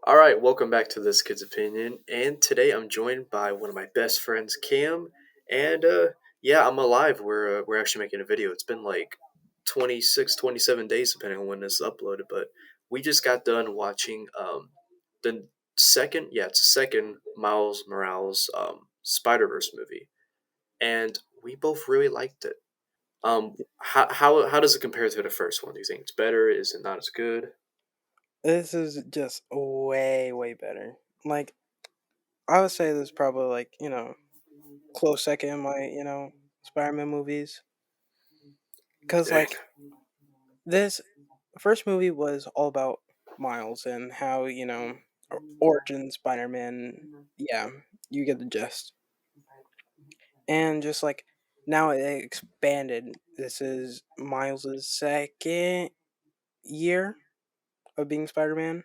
All right, welcome back to This Kid's Opinion. And today I'm joined by one of my best friends, Cam. And yeah, I'm alive. We're actually making a video. It's been like 26, 27 days depending on when this is uploaded, but we just got done watching the it's the second Miles Morales Spider-Verse movie. And we both really liked it. How does it compare to the first one? Do you think it's better? Is it not as good? This is just way, way better. Like, I would say this is probably close second in my Spider-Man movies. Because, Dang. this first movie was all about Miles and how origin Spider-Man. Yeah, you get the gist. And just now it expanded. This is Miles's second year of being Spider-Man.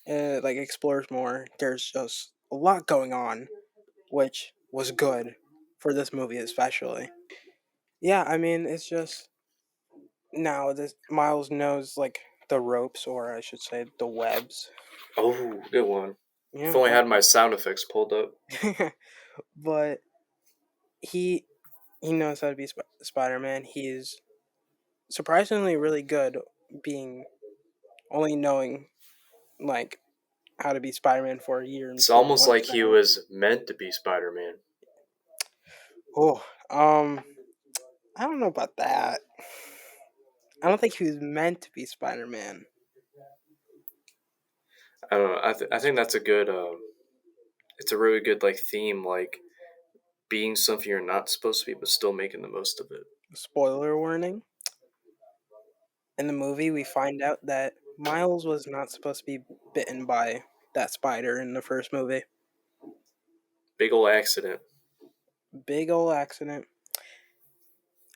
Explores more. There's just a lot going on, which was good for this movie especially. Yeah, I mean it's just now this Miles knows the ropes, or I should say the webs. Oh, good one. If Yeah, only I had my sound effects pulled up. but he he knows how to be Spider-Man. He's surprisingly really good being only knowing like how to be Spider-Man for a year and It's 4 months almost like he now. was meant to be Spider Man. Oh, I don't know about that. I don't think he was meant to be Spider-Man. I don't know. I think that's a good. It's a really good like theme, like being something you're not supposed to be, but still making the most of it. Spoiler warning. In the movie, we find out that Miles was not supposed to be bitten by that spider in the first movie. Big ol' accident. Big ol' accident.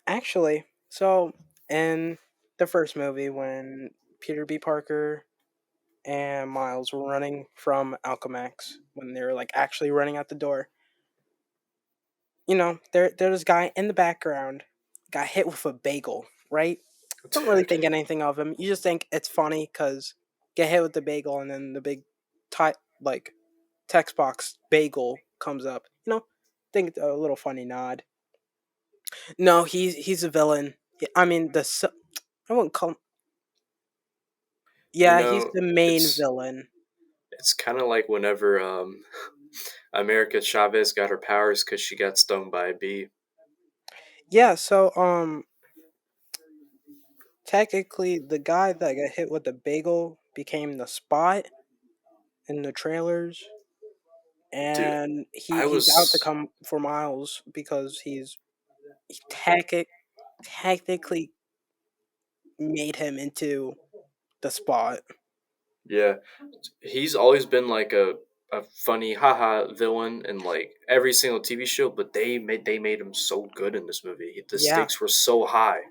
Actually, so in the first movie, when Peter B. Parker and Miles were running from Alchemax, when they were actually running out the door, there's this guy in the background got hit with a bagel, right? Don't really think anything of him. You just think it's funny because get hit with the bagel and then the big like text box bagel comes up. Think it's a little funny nod. No, he's a villain. I mean I wouldn't call him. You Yeah, he's know, the main it's villain. it's kind of like whenever America Chavez got her powers because she got stung by a bee. Yeah, so technically the guy that got hit with the bagel became the Spot in the trailers, Dude, and I he's out to was come for Miles because he technically made him into the Spot. yeah. He's always been like a funny haha villain in like every single TV show, but they made him so good in this movie. The Yeah, stakes were so high.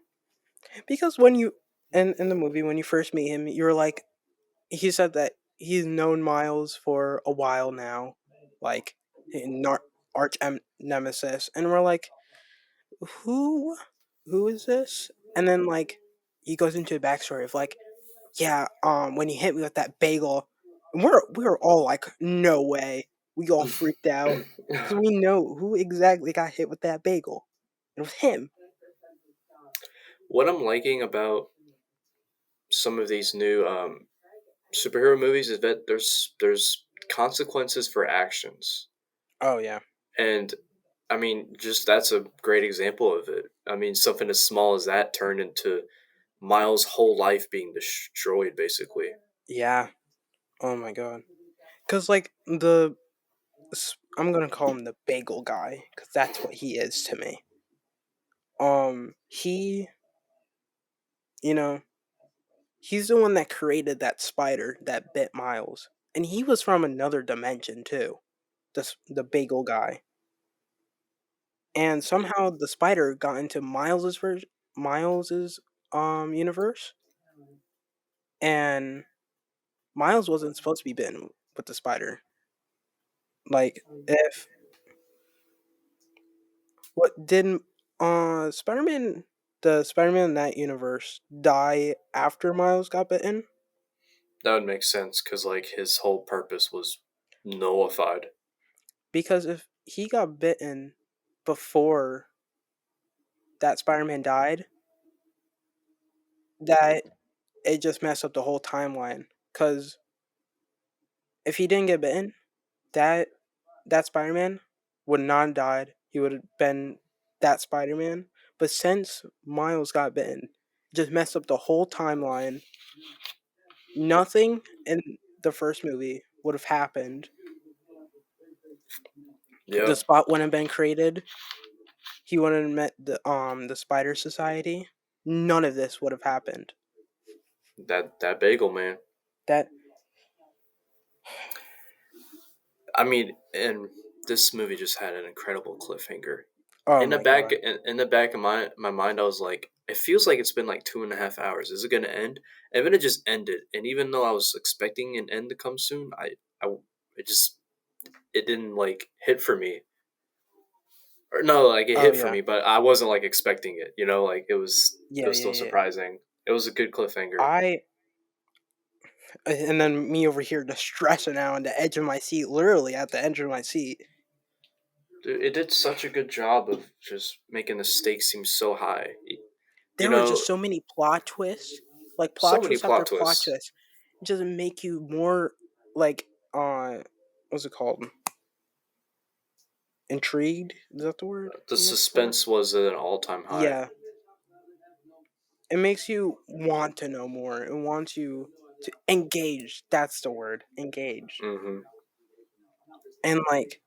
because when you in the movie when you first meet him, you're like he said that he's known Miles for a while now, like arch nemesis, and we're like, who who is this? And then he goes into a backstory of yeah, when he hit me with that bagel, we were all like, no way. We all freaked out because we know who exactly got hit with that bagel. It was him. What I'm liking about some of these new superhero movies is that there's consequences for actions, Oh yeah, and I mean, just that's a great example of it. I mean, something as small as that turned into Miles' whole life being destroyed, basically. yeah. Oh my god. Because I'm gonna call him the bagel guy because that's what he is to me. He, you know, he's the one that created that spider that bit Miles, and he was from another dimension too. The bagel guy, and somehow the spider got into Miles's universe, and Miles wasn't supposed to be bitten with the spider. If what didn't Spider-Man the Spider-Man in that universe die after Miles got bitten? That would make sense because like his whole purpose was nullified. Because if he got bitten before that Spider-Man died, that it just messed up the whole timeline. Because if he didn't get bitten, that that Spider-Man would not have died. He would have been that Spider-Man. But since Miles got bitten, it just messed up the whole timeline. Nothing in the first movie would have happened. The Yep, spot wouldn't have been created. He wouldn't have met the Spider Society. None of this would have happened. that bagel man. That I mean, and this movie just had an incredible cliffhanger. oh In the my back, god. in the back of my mind, I was like, it feels like it's been like 2.5 hours. Is it gonna end? And then it just ended. And even though I was expecting an end to come soon, I it just it didn't like hit for me. Or no, like it Oh hit for yeah. me, but I wasn't like expecting it. You know, like it Yeah, was yeah, still yeah. surprising. It was a good cliffhanger. I and then me over here just stressing out on the edge of my seat, literally at the edge of my seat. Dude, it did such a good job of just making the stakes seem so high. You There were know, just so many plot twists, like so plot many twist after plot plot twists. twist. It just make you more like what's it called? Intrigued? Is that the word The I'm looking for? suspense was at an all time high. Yeah, it makes you want to know more. It wants you to engage. That's the word, engaged. Hmm. And like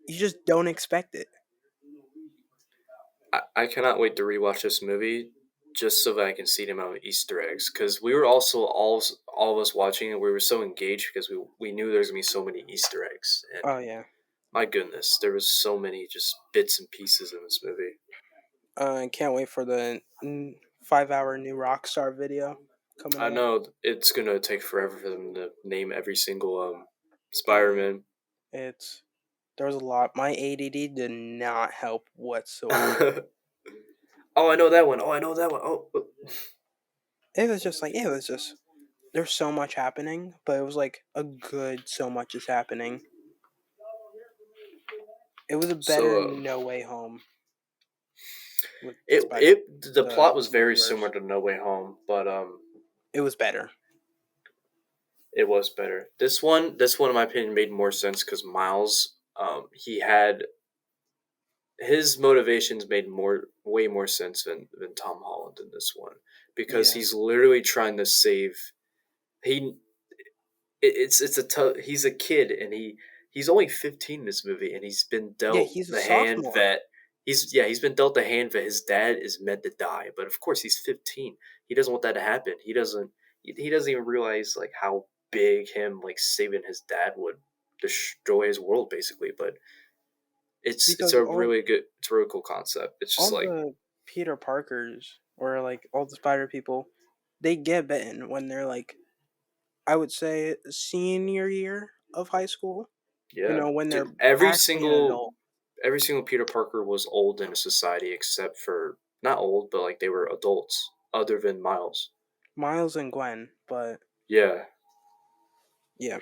you just don't expect it. I cannot wait to rewatch this movie just so that I can see the amount of Easter eggs. Because we were also all of us watching it, we were so engaged because we knew there's gonna be so many Easter eggs. And Oh yeah. my goodness, there was so many just bits and pieces in this movie. I can't wait for the 5 hour new Rockstar video coming I out. know it's gonna take forever for them to name every single Oh yeah. Spider-Man. It's there was a lot. My ADD did not help whatsoever. Oh, I know that one. Oh, I know that one. Oh. It was just like it was just there's so much happening, but it was like a good so much is happening. It was a better So No Way Home with the Spider the the plot was very similar multiverse. to No Way Home, but It was better. it was better. This one, in my opinion, made more sense because Miles, he had his motivations made way more sense than Tom Holland in this one because Yeah. he's literally trying to save. He it's a he's a kid and he's only 15 in this movie and he's been Yeah, dealt he's a the hand sophomore. that he's been dealt the hand that his dad is meant to die, but of course he's 15. He doesn't want that to happen. He doesn't even realize like how big him like saving his dad would destroy his world basically. But it's Because a really good, it's a really cool concept. It's just all like, the Peter Parkers or like all the spider people, they get bitten when they're like I would say senior year of high school. You yeah, know, when dude, they're actually an adult. every single Peter Parker was old in a society except for, not old, but like they were adults other than Miles. Miles and Gwen, but Yeah, yeah.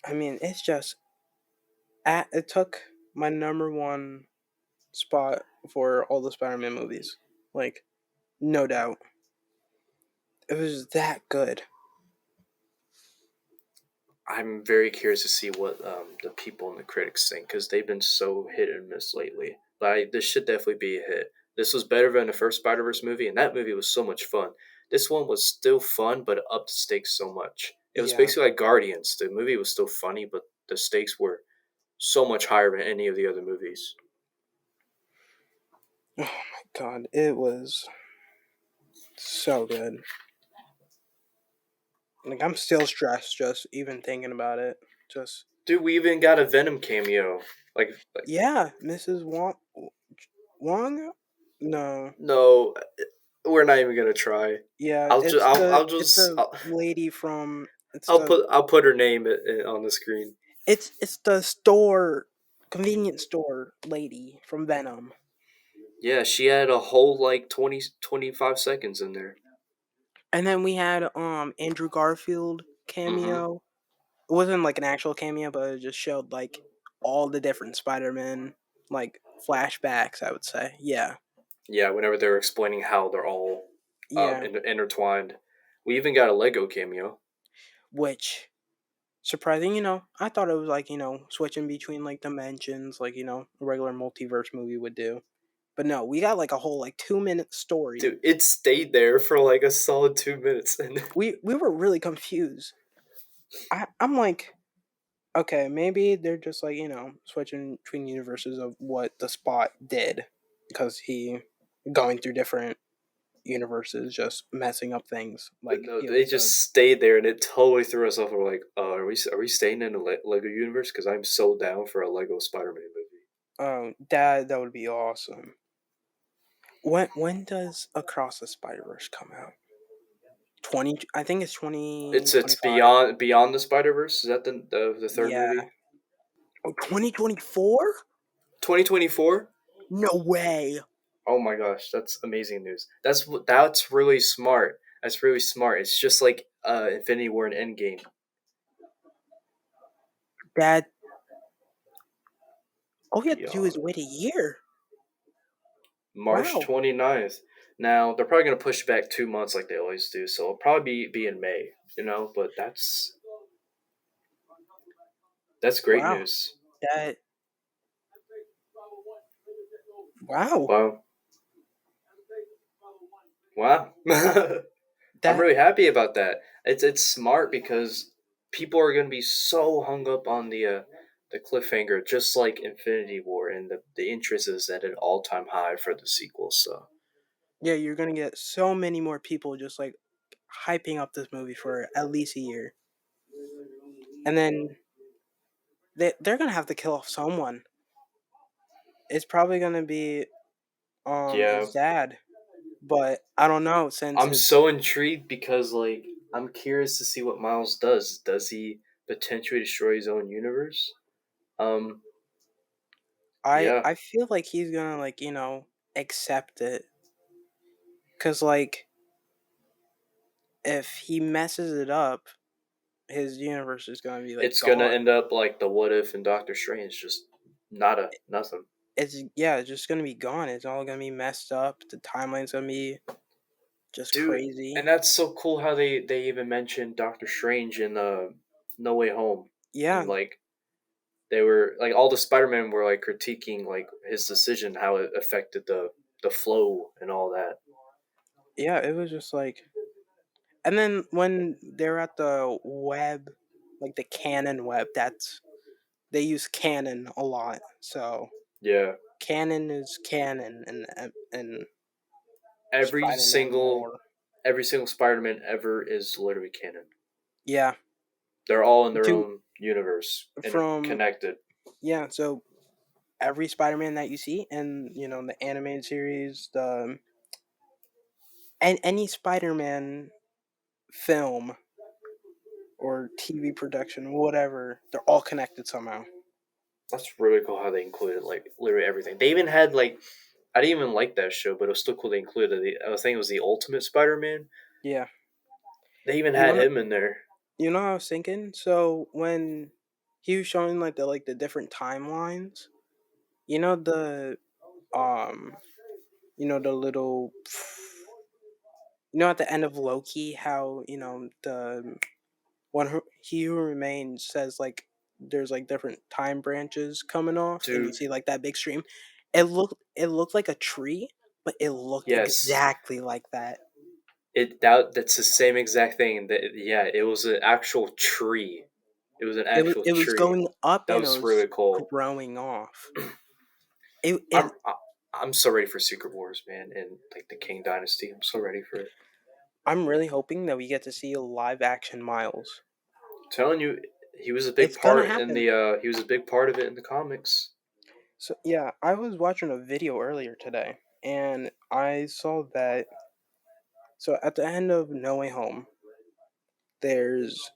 I mean, it's just it took my number one spot for all the Spider-Man movies. Like, no doubt. It was that good. I'm very curious to see what the people and the critics think because they've been so hit and miss lately. But this should definitely be a hit. This was better than the first Spider Verse movie, and that movie was so much fun. This one was still fun, but it upped the stakes so much. It was Yeah. basically like Guardians. The movie was still funny, but the stakes were so much higher than any of the other movies. Oh my god, it was so good. Like I'm still stressed just even thinking about it. Just Dude, we even got a Venom cameo. Like yeah, Mrs. Wong? No. no, we're not even gonna try. Yeah, it's it's the lady from it's the I'll put her name on the screen. it's the store convenience store lady from Venom. Yeah, she had a whole like 20 25 seconds in there. And then we had Andrew Garfield Mm-hmm. cameo. It wasn't like an actual cameo, but it just showed like all the different Spider-Man like flashbacks, I would say. Yeah. Yeah, whenever they're explaining how they're all Yeah. intertwined. We even got a Lego cameo. Which surprising, I thought it was like, switching between like dimensions like, a regular multiverse movie would do. But no, we got like a whole like 2-minute story. Dude, it stayed there for like a solid 2 minutes, and We were really confused. I'm like, okay, maybe they're just like, switching between universes of what the Spot did because he going through different universes just messing up things but like no, he they always just does. stayed there, and it totally threw us off. We're like, are we staying in the Lego universe? Because I'm so down for a Lego Spider-Man movie. That would be awesome. When does Across the Spider-Verse come out? 20, I think it's It's 2025. beyond the Spider Verse. Is that the third Yeah. movie? Oh, 2024? 2024. No way. Oh my gosh, that's amazing news. That's really smart. That's really smart. It's just like Infinity War and Endgame. That all you have to do is Beyond wait a year. March Wow. 29th. Now they're probably gonna push back 2 months like they always do, so it'll probably be in May. But that's great Wow. news. That wow. Wow, wow. I'm That really happy about that. It's smart because people are gonna be so hung up on the cliffhanger, just like Infinity War, and the interest is at an all time high for the sequel. So yeah, you're gonna get so many more people just like hyping up this movie for at least a year. And then they're gonna have to kill off someone. It's probably gonna be yeah, his dad. But I don't know since I'm it's so intrigued because like I'm curious to see what Miles does. Does he potentially destroy his own universe? Um, yeah, I feel like he's gonna like, accept it. Cause like if he messes it up, his universe is gonna be like it's gonna gone. end up like the What If and Doctor Strange, just nada, nothing. It's yeah, it's just gonna be gone. It's all gonna be messed up. The timeline's gonna be just Dude, and crazy. that's so cool how they even mentioned Doctor Strange in No Way Home, and Yeah, like they were like all the Spider-Man were like critiquing like his decision, how it affected the flow and all that. yeah, it was just like and then when they're at the web, like the canon web, that's they use canon a lot. So Yeah, canon is canon and every Spider-Man single lore. every single Spider-Man ever is literally canon. Yeah, They're all in their to own universe and from connected. yeah. So every Spider-Man that you see, and the animated series, and any Spider-Man film or TV production, whatever, they're all connected somehow. That's really cool how they included like literally everything. They even had like I didn't even like that show, but it was still cool they included I was thinking it was the Ultimate Spider-Man. Yeah, They even you had wanna, him in there. what I was thinking. So when he was showing like the different timelines, you know the um, the little, at the end of Loki, how the one he who remains says like there's like different time branches coming off and you Dude, see like that big stream. It looked like a tree, but it looked yes. exactly like that. That's the same exact thing. That yeah, it was an actual tree. It was an actual It was tree. going up That and it was was really cool. growing off. it, I'm it I- I'm so ready for Secret Wars, man, and like the King Dynasty. I'm so ready for it. I'm really hoping that we get to see a live action Miles. I'm telling you, he was a big It's gonna part in happen. the he was a big part of it in the comics. So yeah, I was watching a video earlier today and I saw that so at the end of No Way Home there's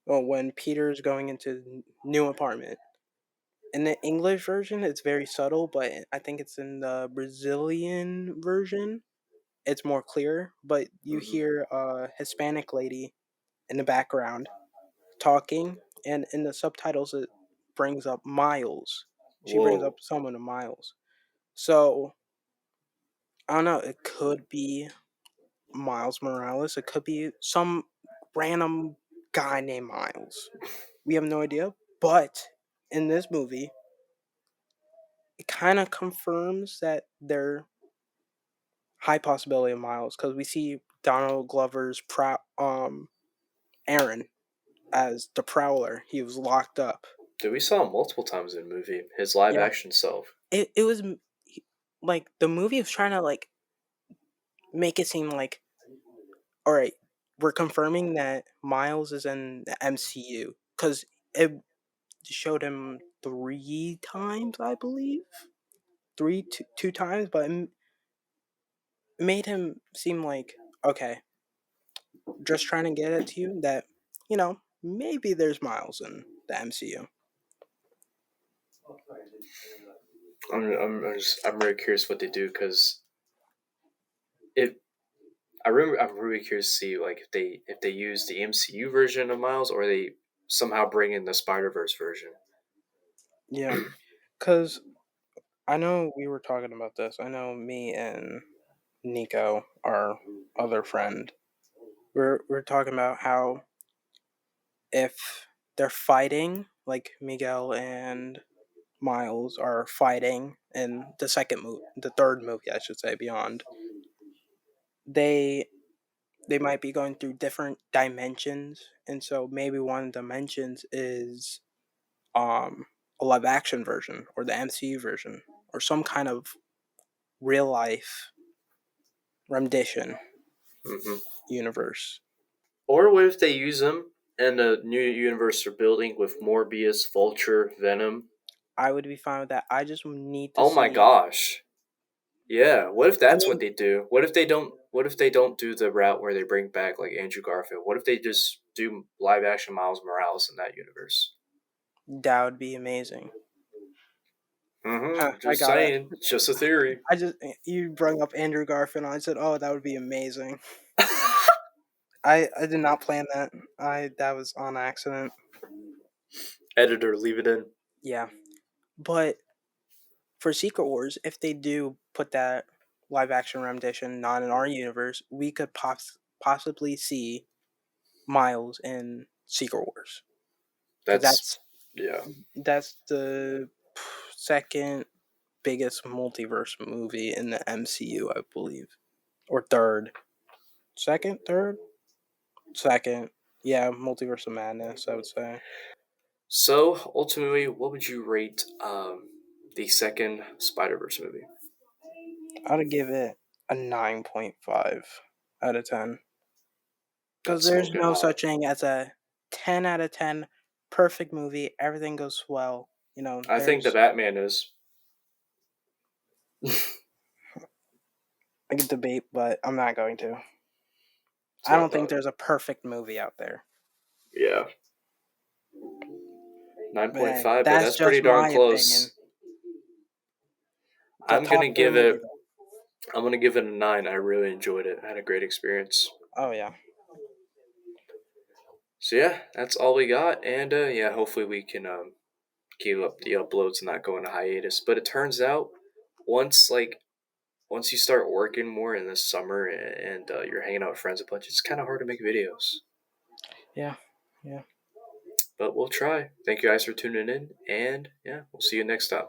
well, when Peter's going into new apartment. In the English version, it's very subtle, but I think it's in the Brazilian version. it's more clear, but you Hmm. hear a Hispanic lady in the background talking, and in the subtitles it brings up Miles. She brings up Whoa. someone to Miles. So I don't know. It could be Miles Morales. It could be some random guy named Miles. We have no idea. But in this movie, it kind of confirms that they're high possibility of Miles because we see Donald Glover's Aaron as the Prowler. He was locked up. Dude, we saw him multiple times in the movie. His live Yeah, action self. it was like the movie was trying to like make it seem like, all right, we're confirming that Miles is in the MCU because it showed him 3 times, I believe, two times, but it made him seem like, okay, just trying to get it to you that maybe there's Miles in the MCU. I'm really curious what they do because it. I'm really curious to see like if they use the MCU version of Miles or they somehow bring in the Spider Verse version. Yeah, because I know we were talking about this. I know me and Nico, our other friend, we're talking about how if they're fighting, like Miguel and Miles are fighting in the third movie, I should say, Beyond, they they might be going through different dimensions, and so maybe one dimensions is um a live action version or the MCU version or some kind of real life rendition Hmm. universe. Or what if they use them in the new universe they're building with Morbius, Vulture, Venom? I would be fine with that. I just need to Oh my see. gosh. Yeah, what if I that's what mean, they do? What if they don't do the route where they bring back like Andrew Garfield? What if they just do live action Miles Morales in that universe? that would be amazing. Huh, I Just got it. saying. It's just a theory. I just you brought up Andrew Garfield, and I said, "Oh, that would be amazing." I did not plan that. I that was on accident. Editor, leave it in. Yeah, but for Secret Wars, if they do put that live action rendition not in our universe, we could possibly see Miles in Secret Wars because That's yeah. that's the second biggest multiverse movie in the MCU, I believe, or third, second, third, second. Yeah, Multiverse of Madness, I would say. So ultimately, what would you rate the second Spider Verse movie? I'd give it a 9.5 out of 10 because That's there's smoking no hot. such thing as a 10 out of 10 perfect movie. Everything goes well. I think the There's Batman is. I could debate, but I'm not going to. That's I what I don't think thought. there's a perfect movie out there. Yeah, nine But point hey, five, but that's that's pretty just darn my opinion. close. It's a I'm top gonna tier give movie, it. though. I'm gonna give it a 9. I really enjoyed it. I had a great experience. Oh yeah, So yeah, that's all we got, and yeah, hopefully we can keep up the uploads and not go into hiatus. But it turns out once like once you start working more in the summer and you're hanging out with friends a bunch, it's kind of hard to make videos. yeah, yeah. But we'll try. Thank you guys for tuning in, and yeah, we'll see you next time.